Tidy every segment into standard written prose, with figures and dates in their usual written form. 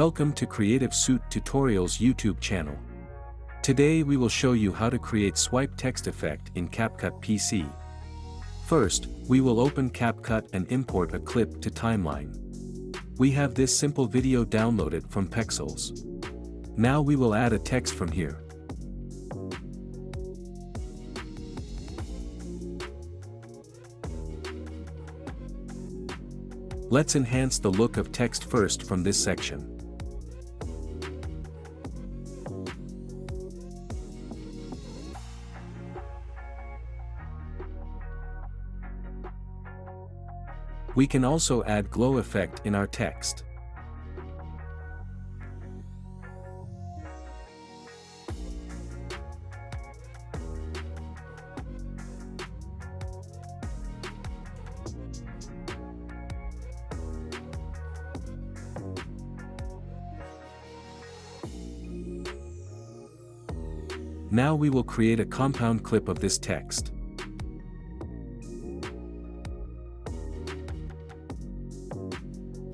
Welcome to Creative Suit Tutorials YouTube channel. Today we will show you how to create swipe text effect in CapCut PC. First, we will open CapCut and import a clip to timeline. We have this simple video downloaded from Pexels. Now we will add a text from here. Let's enhance the look of text first from this section. We can also add glow effect in our text. Now we will create a compound clip of this text.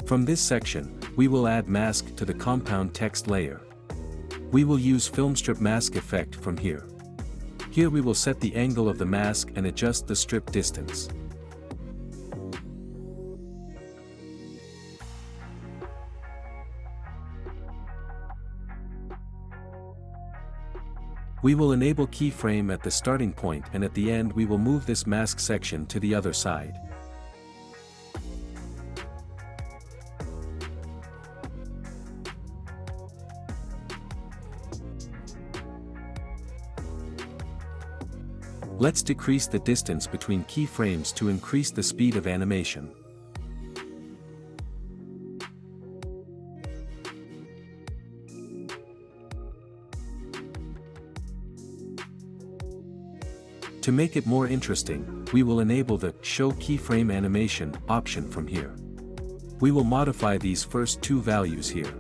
From this section, we will add mask to the compound text layer. We will use filmstrip mask effect from here. Here we will set the angle of the mask and adjust the strip distance. We will enable keyframe at the starting point, and at the end we will move this mask section to the other side. Let's decrease the distance between keyframes to increase the speed of animation. To make it more interesting, we will enable the Show Keyframe Animation option from here. We will modify these first two values here.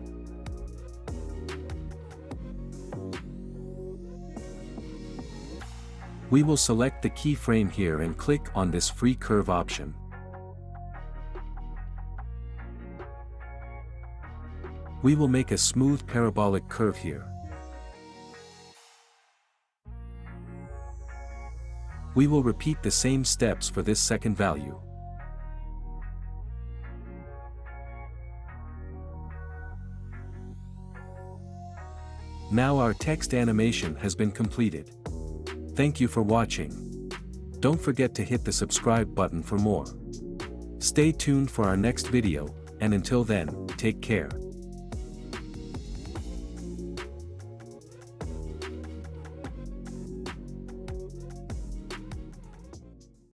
We will select the keyframe here and click on this free curve option. We will make a smooth parabolic curve here. We will repeat the same steps for this second value. Now our text animation has been completed. Thank you for watching. Don't forget to hit the subscribe button for more. Stay tuned for our next video, and until then, take care.